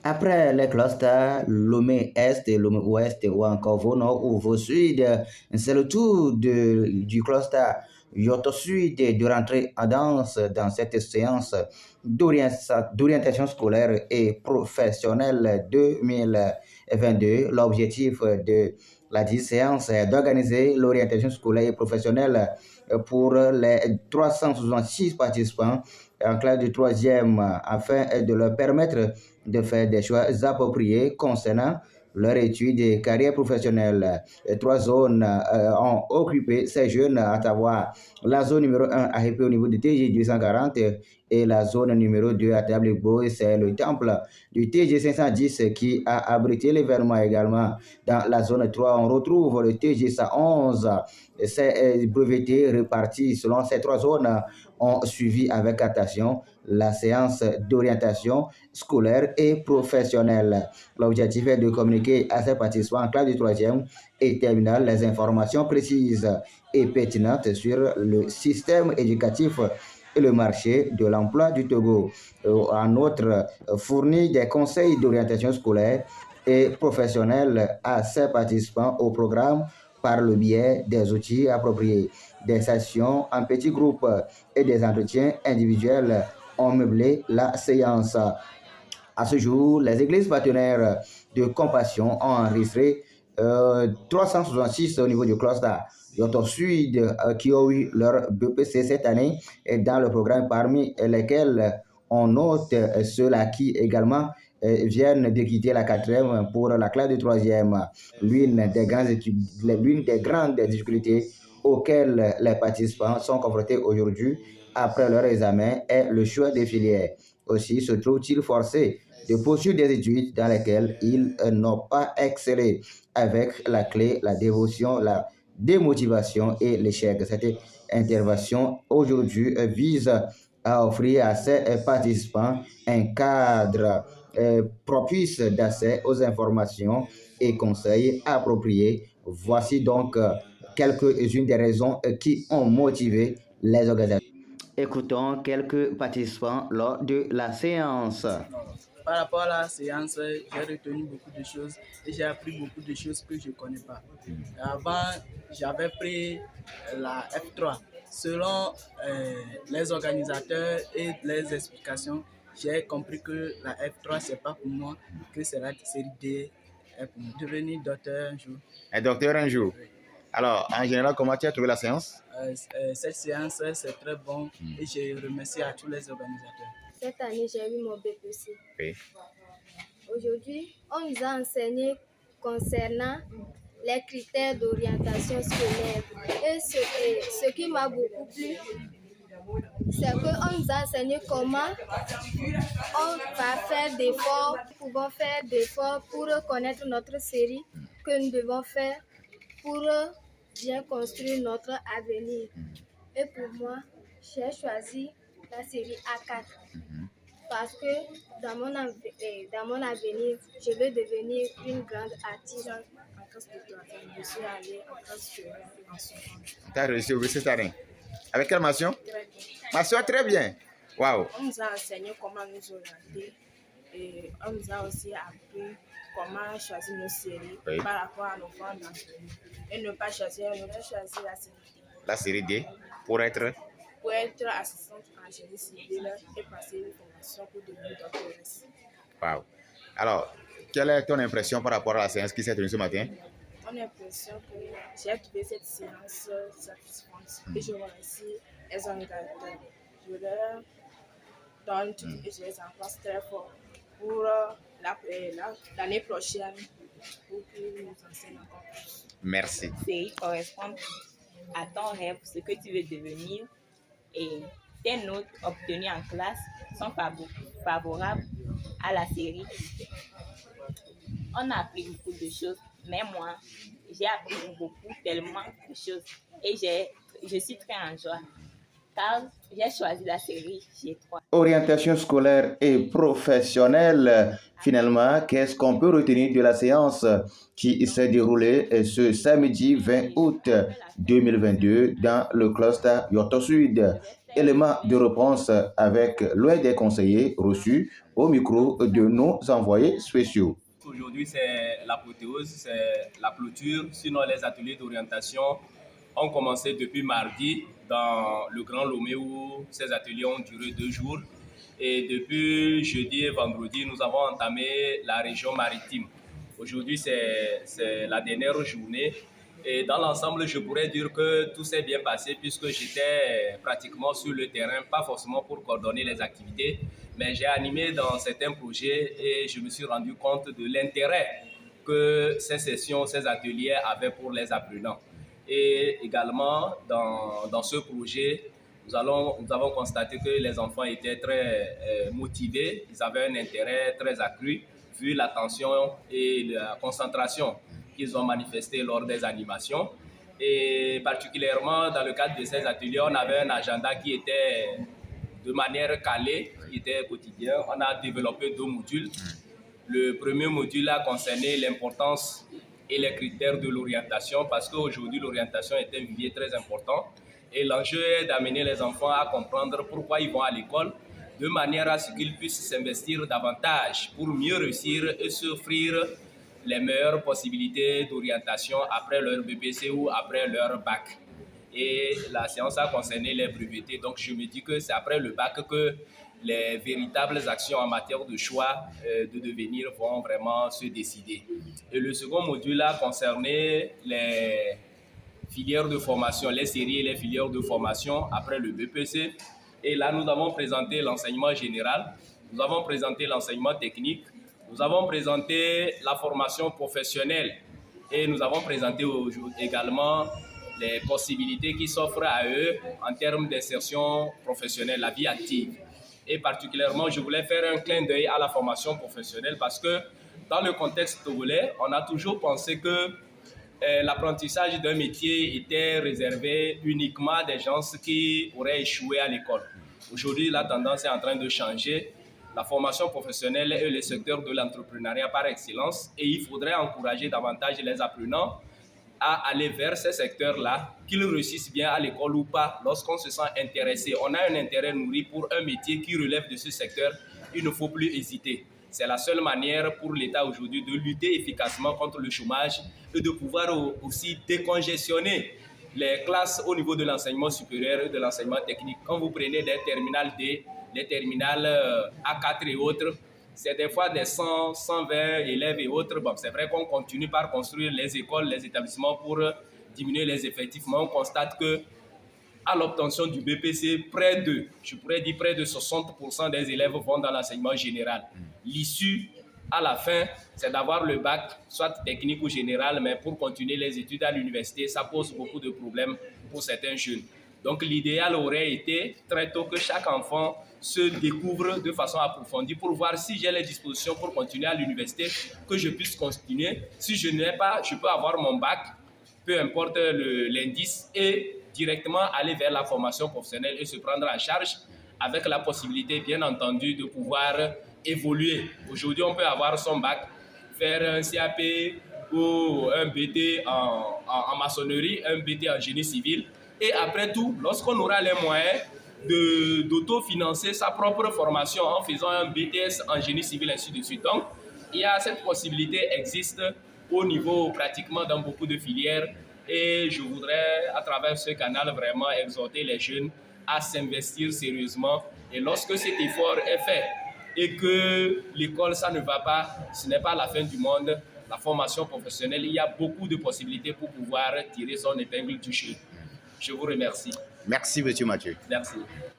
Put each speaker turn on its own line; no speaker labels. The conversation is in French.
Après les clusters Lomé Est, Lomé Ouest ou encore Veau Nord ou Veau Sud, c'est le tour du cluster Yoto Sud de rentrer en danse dans cette séance d'orientation scolaire et professionnelle 2022. L'objectif de la dite séance est d'organiser l'orientation scolaire et professionnelle pour les 366 participants en classe de troisième afin de leur permettre de faire des choix appropriés concernant leur étude et carrière professionnelle. Les trois zones ont occupé ces jeunes, à savoir la zone numéro 1 AEP au niveau du TG 240 et la zone numéro 2 à Tabligbo, c'est le temple du TG 510 qui a abrité l'événement également. Dans la zone 3, on retrouve le TG 111. Ces brevetés répartis selon ces trois zones ont suivi avec attention la séance d'orientation scolaire et professionnelle. L'objectif est de communiquer à ces participants en classe de troisième et terminale les informations précises et pertinentes sur le système éducatif et le marché de l'emploi du Togo. En outre, fournit des conseils d'orientation scolaire et professionnelle à ces participants au programme par le biais des outils appropriés, des sessions en petits groupes et des entretiens individuels ont meublé la séance. À ce jour, les églises partenaires de compassion ont enregistré 366 au niveau du cluster. D'autres Sud qui ont eu leur BPC cette année et dans le programme, parmi lesquels on note ceux-là qui également viennent de quitter la quatrième pour la classe de troisième. L'une des grandes difficultés auxquelles les participants sont confrontés aujourd'hui après leur examen est le choix des filières. Aussi se trouve-t-il forcé de poursuivre des études dans lesquelles ils n'ont pas excellé, avec la clé, la dévotion, la démotivation et l'échec. Cette intervention aujourd'hui vise à offrir à ces participants un cadre propice d'accès aux informations et conseils appropriés. Voici donc quelques-unes des raisons qui ont motivé les organisateurs. Écoutons quelques participants lors de la séance.
Par rapport à la séance, j'ai retenu beaucoup de choses et j'ai appris beaucoup de choses que je ne connais pas. Avant, j'avais pris la F3. Selon les organisateurs et les explications, j'ai compris que la F3, ce n'est pas pour moi, que c'est la série D pour devenir docteur un jour.
Un docteur un jour. Oui. Alors, en général, comment tu as trouvé la séance?
Cette séance, c'est très bon et je remercie à tous les organisateurs.
Cette année, j'ai eu mon BPC.
Oui.
Aujourd'hui, on nous a enseigné concernant les critères d'orientation scolaire. Et ce qui m'a beaucoup plu, c'est qu'on nous a enseigné comment on va faire d'efforts, nous pouvons faire d'efforts pour connaître notre série que nous devons faire pour bien construire notre avenir. Et pour moi, j'ai choisi la série A4 parce que dans mon avenir, je veux devenir une grande artiste. En classe de troisième, je suis allée en classe de seconde.
Tu as réussi au cette année. Avec quelle mention?
Très bien.
Mention très bien. Waouh.
On nous a enseigné comment nous orienter et on nous a aussi appris comment choisir nos séries par rapport à nos grands d'avenir. Et ne pas choisir, la série D.
La série D pour être
assistante en génie civil et passer une formation pour devenir doctoresse.
Wow. Alors, quelle est ton impression par rapport à la séance qui s'est tenue ce matin?
Mon impression que j'ai trouvé cette séance satisfaisante et je remercie les organisateurs. Je leur donne tout et je les embrasse très fort pour l'année prochaine pour qu'ils nous enseignent encore plus.
Merci.
Série correspond à ton rêve, ce que tu veux devenir, et tes notes obtenues en classe sont favorables à la série. On a appris beaucoup de choses, mais moi, j'ai appris tellement de choses, et je suis très en joie, car j'ai choisi la série G3.
Orientation scolaire et professionnelle. Finalement, qu'est-ce qu'on peut retenir de la séance qui s'est déroulée ce samedi 20 août 2022 dans le cluster Yoto Sud? éléments de réponse avec l'un des conseillers reçus au micro de nos envoyés spéciaux.
Aujourd'hui, c'est l'apothéose, c'est la clôture. Sinon, les ateliers d'orientation ont commencé depuis mardi dans le Grand Lomé où ces ateliers ont duré 2 jours. Et depuis jeudi et vendredi, nous avons entamé la région maritime. Aujourd'hui, c'est la dernière journée. Et dans l'ensemble, je pourrais dire que tout s'est bien passé puisque j'étais pratiquement sur le terrain, pas forcément pour coordonner les activités, mais j'ai animé dans certains projets et je me suis rendu compte de l'intérêt que ces sessions, ces ateliers avaient pour les apprenants. Et également, dans ce projet, nous avons constaté que les enfants étaient très motivés, ils avaient un intérêt très accru vu l'attention et la concentration qu'ils ont manifesté lors des animations. Et particulièrement dans le cadre de ces ateliers, on avait un agenda qui était de manière calée, qui était quotidien. On a développé 2 modules. Le premier module a concerné l'importance et les critères de l'orientation parce qu'aujourd'hui, l'orientation est un vivier très important. Et l'enjeu est d'amener les enfants à comprendre pourquoi ils vont à l'école, de manière à ce qu'ils puissent s'investir davantage pour mieux réussir et s'offrir les meilleures possibilités d'orientation après leur BPC ou après leur bac. Et la séance a concerné les brevetés. Donc, je me dis que c'est après le bac que les véritables actions en matière de choix de devenir vont vraiment se décider. Et le second module a concerné les filières de formation, les séries et les filières de formation après le BPC. Et là, nous avons présenté l'enseignement général, nous avons présenté l'enseignement technique, nous avons présenté la formation professionnelle et nous avons présenté également les possibilités qui s'offrent à eux en termes d'insertion professionnelle, la vie active. Et particulièrement, je voulais faire un clin d'œil à la formation professionnelle parce que dans le contexte togolais, on a toujours pensé que l'apprentissage d'un métier était réservé uniquement à des gens qui auraient échoué à l'école. Aujourd'hui, la tendance est en train de changer. La formation professionnelle est le secteur de l'entrepreneuriat par excellence et il faudrait encourager davantage les apprenants à aller vers ces secteurs-là, qu'ils réussissent bien à l'école ou pas. Lorsqu'on se sent intéressé, on a un intérêt nourri pour un métier qui relève de ce secteur, il ne faut plus hésiter. C'est la seule manière pour l'État aujourd'hui de lutter efficacement contre le chômage et de pouvoir aussi décongestionner les classes au niveau de l'enseignement supérieur et de l'enseignement technique. Quand vous prenez des terminales D, des terminales A4 et autres, c'est des fois des 100, 120 élèves et autres. Bon, c'est vrai qu'on continue par construire les écoles, les établissements pour diminuer les effectifs, mais on constate que à l'obtention du BPC, je pourrais dire près de 60% des élèves vont dans l'enseignement général. L'issue, à la fin, c'est d'avoir le bac, soit technique ou général, mais pour continuer les études à l'université, ça pose beaucoup de problèmes pour certains jeunes. Donc l'idéal aurait été très tôt que chaque enfant se découvre de façon approfondie pour voir si j'ai les dispositions pour continuer à l'université, que je puisse continuer. Si je n'ai pas, je peux avoir mon bac, peu importe l'indice, et directement aller vers la formation professionnelle et se prendre en charge avec la possibilité, bien entendu, de pouvoir évoluer. Aujourd'hui, on peut avoir son bac, faire un CAP ou un BT en maçonnerie, un BT en génie civil. Et après tout, lorsqu'on aura les moyens d'autofinancer sa propre formation en faisant un BTS en génie civil, ainsi de suite. Donc, il y a cette possibilité existe au niveau pratiquement dans beaucoup de filières. Et je voudrais, à travers ce canal, vraiment exhorter les jeunes à s'investir sérieusement. Et lorsque cet effort est fait et que l'école, ça ne va pas, ce n'est pas la fin du monde, la formation professionnelle, il y a beaucoup de possibilités pour pouvoir tirer son épingle du jeu. Je vous remercie.
Merci, M. Mathieu.
Merci.